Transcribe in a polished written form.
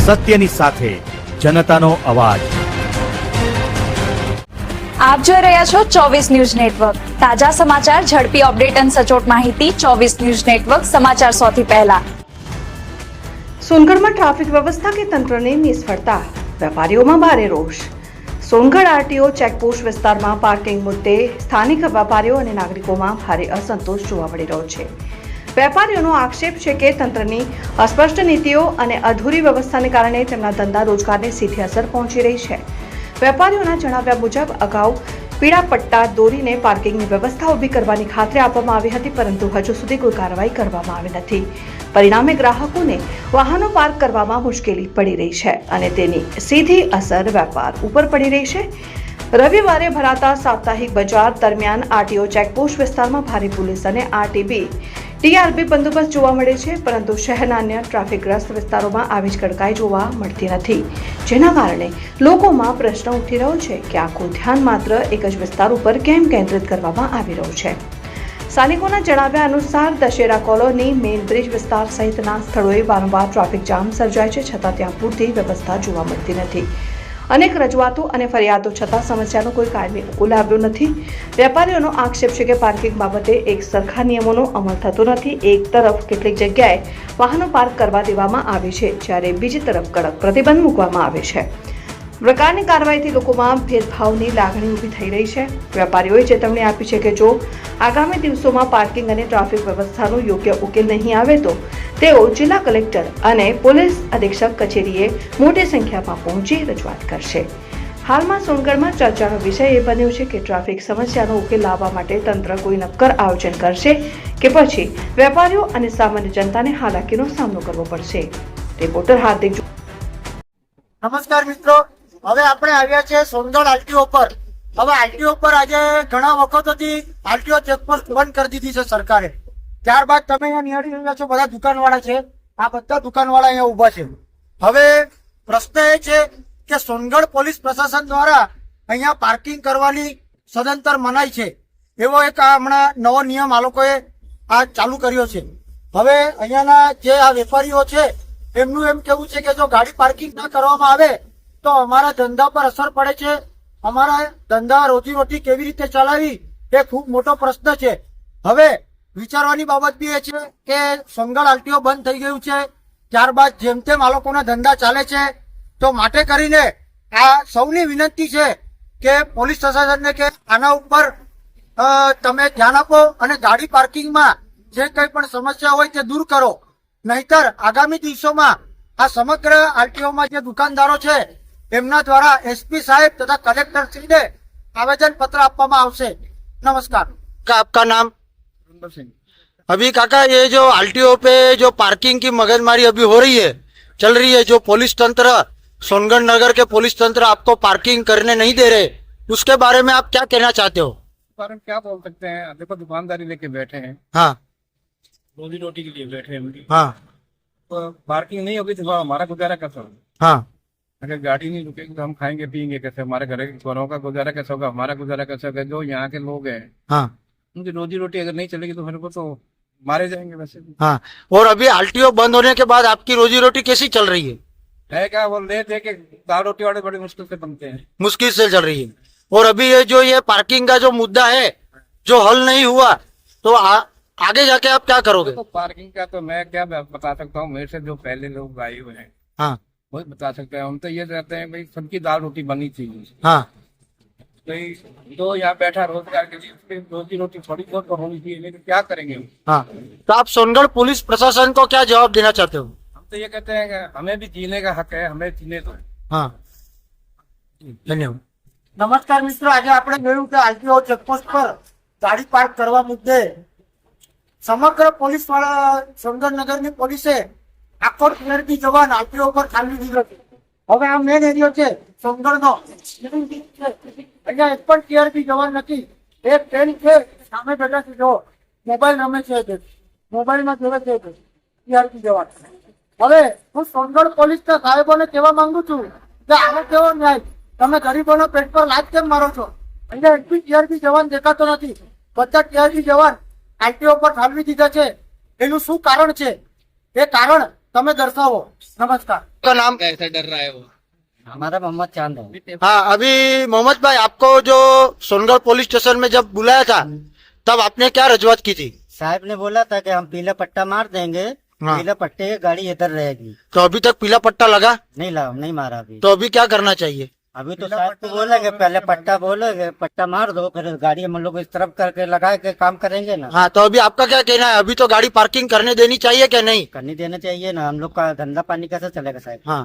સત્યની સાથે જનતાનો અવાજ। આપ જોઈ રહ્યા છો 24 ન્યૂઝ નેટવર્ક। તાજા સમાચાર, ઝડપી અપડેટ અને સચોટ માહિતી 24 ન્યૂઝ નેટવર્ક સમાચાર સૌથી પહેલા। સોનગઢ में ट्राफिक व्यवस्था के तंत्र ने निष्फળતા, વેપારીઓમાં ભારે રોષ। સોનગઢ આરટીઓ ચેકપોસ્ટ વિસ્તારમાં પાર્કિંગ મુદ્દે સ્થાનિક વેપારીઓ અને નાગરિકોમાં ભારે અસંતોષ જોવા મળી રહ્યો છે। વેપારીઓનો આક્ષેપ છે કે તંત્રની અસ્પષ્ટ નીતિઓ અને અધૂરી વ્યવસ્થાને કારણે તેમના ધંધા રોજગારને સીધી અસર પહોંચી રહી છે। વેપારીઓના જણાવ્યા મુજબ અગાઉ પીળા પટ્ટા દોરીને પાર્કિંગની વ્યવસ્થા ઊભી કરવાની ખાતરી આપવામાં આવી હતી, પરંતુ હજુ સુધી કોઈ કાર્યવાહી કરવામાં આવી નથી। પરિણામે ગ્રાહકોને વાહનો પાર્ક કરવામાં મુશ્કેલી પડી રહી છે અને તેની સીધી અસર વેપાર ઉપર પડી રહી છે। રવિવારે ભરાતા સાપ્તાહિક બજાર દરમિયાન આરટીઓ ચેકપોસ્ટ વિસ્તારમાં ભારે પોલીસ અને ટીઆરબી બંદોબસ્ત જોવા મળે છે, પરંતુ શહેરના અન્ય ટ્રાફિકગ્રસ્ત વિસ્તારોમાં આવી જ કડકાઈ જોવા મળતી નથી, જેના કારણે લોકોમાં પ્રશ્ન ઉઠી રહ્યો છે કે આખું ધ્યાન માત્ર એક જ વિસ્તાર ઉપર કેમ કેન્દ્રિત કરવામાં આવી રહ્યું છે। સ્થાનિકોના જણાવ્યા અનુસાર દશેરા કોલોની, મેઇન બ્રિજ વિસ્તાર સહિતના સ્થળોએ વારંવાર ટ્રાફિક જામ સર્જાય છે, છતાં ત્યાં પૂરતી વ્યવસ્થા જોવા મળતી નથી। અનેક રજૂઆતો અને ફરિયાદો છતાં સમસ્યાનો કોઈ કાયમી ઉકેલ આવ્યો નથી। વેપારીઓનો આક્ષેપ છે કે પાર્કિંગ બાબતે એક સરખા નિયમોનો અમલ થતો નથી। એક તરફ કેટલીક જગ્યાએ વાહનો પાર્ક કરવા દેવામાં આવે છે, જ્યારે બીજી તરફ કડક પ્રતિબંધ મૂકવામાં આવે છે। પ્રકારની કાર્યવાહીથી લોકોમાં ભેદભાવની લાગણી ઊભી થઈ રહી છે। વેપારીઓએ ચેતવણી આપી છે કે જો આગામી દિવસોમાં પાર્કિંગ અને ટ્રાફિક વ્યવસ્થાનો યોગ્ય ઉકેલ નહીં આવે તો તેઓ જિલ્લા કલેક્ટર અને પોલીસ અધિક્ષક કચેરીએ મોટી સંખ્યામાં પહોંચી રજૂઆત કરશે। હાલમાં સોનગઢમાં ચર્ચાનો વિષય એ બન્યો છે કે ટ્રાફિક સમસ્યાનો ઉકેલ લાવવા માટે તંત્ર કોઈ નક્કર આયોજન કરશે કે પછી વેપારીઓ અને સામાન્ય જનતાને હાલાકીનો સામનો કરવો પડશે। રિપોર્ટર હાર્દિક। નમસ્કાર મિત્રો, હવે આપણે આવ્યા છે સોનગઢ આરટીઓ પર। હવે આરટીઓ પર આજે ઘણા વખતોથી આરટીઓ ચેકપોસ્ટ બંધ કરી દીધી છે સરકારે। ત્યારબાદ તમે અહીંયા નિહાળી રહ્યા છો, બધા દુકાનવાળા છે, આ બધા દુકાનવાળા અહીંયા ઉભા છે। હવે પ્રશ્ન એ છે કે સોનગઢ પોલીસ પ્રશાસન દ્વારા અહીંયા પાર્કિંગ કરવાની સદંતર મનાઈ છે, એવો એક આ હમણાં નવો નિયમ આ લોકોએ આ ચાલુ કર્યો છે। હવે અહીંયાના જે આ વેપારીઓ છે એમનું એમ કેવું છે કે જો ગાડી પાર્કિંગ ના કરવામાં આવે તો અમારા ધંધા પર અસર પડે છે, અમારા ધંધા રોજીરોટી કેવી રીતે ચલાવી એ ખૂબ મોટો પ્રશ્ન છે। હવે વિચારવાની બાબત બી એ છે કે સોનગઢ આરટીઓ બંધ થઈ ગયું છે, ત્યારબાદ જેમ તેમ આ લોકોના ધંધા ચાલે છે, તો માટે કરીને આ સૌની વિનંતી છે કે પોલીસ પ્રશાસનને કે આના ઉપર તમે ધ્યાન આપો અને ગાડી પાર્કિંગમાં જે કંઈ પણ સમસ્યા હોય તે દૂર કરો, નહીતર આગામી દિવસોમાં આ સમગ્ર આરટીઓમાં જે દુકાનદારો છે એમના દ્વારા એસપી साहब तथा कलेक्टर श्री ने आवेदन पत्र આપવામાં આવશે। नमस्कार, आपका नाम? सिंह। अभी काका ये जो आरटीओ पे जो पार्किंग की मगजमारी अभी हो रही है, चल रही है, जो पुलिस तंत्र सोनगढ़ नगर के पुलिस तंत्र आपको पार्किंग करने नहीं दे रहे, उसके बारे में आप क्या कहना चाहते हो? बारे में क्या बोल सकते हैं, देखो दुकानदारी लेके बैठे हैं, हाँ, रोजी रोटी के लिए बैठे हैं, हाँ, तो पार्किंग नहीं होगी तो हमारा गुजारा कैसा होगा? हाँ, अगर गाड़ी नहीं रुकेगी तो हम खाएंगे पियेंगे कैसे? हमारे घरों का गुजारा कैसा होगा? हमारा गुजारा कैसा होगा? जो यहाँ के लोग हैं, हाँ, उनकी रोजी रोटी अगर नहीं चलेगी तो मेरे को तो मारे जाएंगे वैसे भी। हाँ। और अभी आरटीओ बंद होने के बाद आपकी रोजी रोटी कैसी चल रही है? है क्या बोल रहे थे कि दाल रोटी वाले बड़ी मुश्किल से बनते हैं, मुश्किल से चल रही है। और अभी ये जो ये पार्किंग का जो मुद्दा है जो हल नहीं हुआ तो आगे जाके आप क्या करोगे? तो पार्किंग का तो मैं क्या बता सकता हूँ, मेरे से जो पहले लोग आए हुए हैं हाँ, वही बता सकते हैं। हम तो ये कहते हैं भाई सबकी दाल रोटी बनी चाहिए, हाँ, भाई जो यहाँ बैठा रोजगार के लिए उसकी रोजी रोटी थोड़ी बहुत तो होनी चाहिए, लेकिन क्या करेंगे हम? हाँ। तो आप सोनगढ़ पुलिस प्रशासन को क्या जवाब देना चाहते हो? हम तो ये कहते हैं कि हमें भी जीने का हक है, हमें जीने दो। हाँ, धन्यवाद। नमस्कार मित्रों, आज આપણે જોયું કે આરટીઓ ચેકપોસ્ટ પર ગાડી પાર્ક કરવા મુદ્દે સમગ્ર પોલીસ વાળા સોનગઢ નગરની પોલીસે આખો ટીઆરબી જવાન આરટીઓ પર ખાલી દીધો છે। હવે આ મેન એરિયો છે સોનગઢનો, અહીંયા એક પણ ટીઆરબી જવાન નથી। એક ટ્રેન છે સામે બેઠા છે, જો મોબાઈલ રમે છે, મોબાઈલમાં જોવે છે ટીઆરબી જવાન। હવે હું સોનગઢ પોલીસના સાહેબોને કહેવા માંગુ છું કે આનો કેવો ન્યાય? તમે ગરીબોના પેટ પર લાત કેમ મારો છો? અહીંયા એક બી ટીઆરબી જવાન દેખાતો નથી, બધા ટીઆરબી જવાન આરટીઓ પર ઠાલવી દીધા છે। એનું શું કારણ છે? એ કારણ તમે દર્શાવો नमस्कार का नाम कैसे डर रहा है वो? हमारा मोहम्मद चांद है। हाँ अभी मोहम्मद भाई आपको जो सोनगढ़ पुलिस स्टेशन में जब बुलाया था तब आपने क्या रजूआत की थी साहब ने बोला था कि हम पीला पट्टा मार देंगे, हाँ। पीला पट्टे की गाड़ी इधर रहेगी। तो अभी तक पीला पट्टा लगा नहीं मारा अभी। तो अभी क्या करना चाहिए अभी तो साहब को बोलेंगे पहले पट्टा बोलोगे, पट्टा मार दो, फिर गाड़ी हम लोग इस तरफ करके लगा के काम करेंगे ना। हाँ तो अभी आपका क्या कहना है अभी तो गाड़ी पार्किंग करने देनी चाहिए क्या नहीं करनी देना चाहिए ना, हम लोग का धंधा पानी कैसे चलेगा साहब। हाँ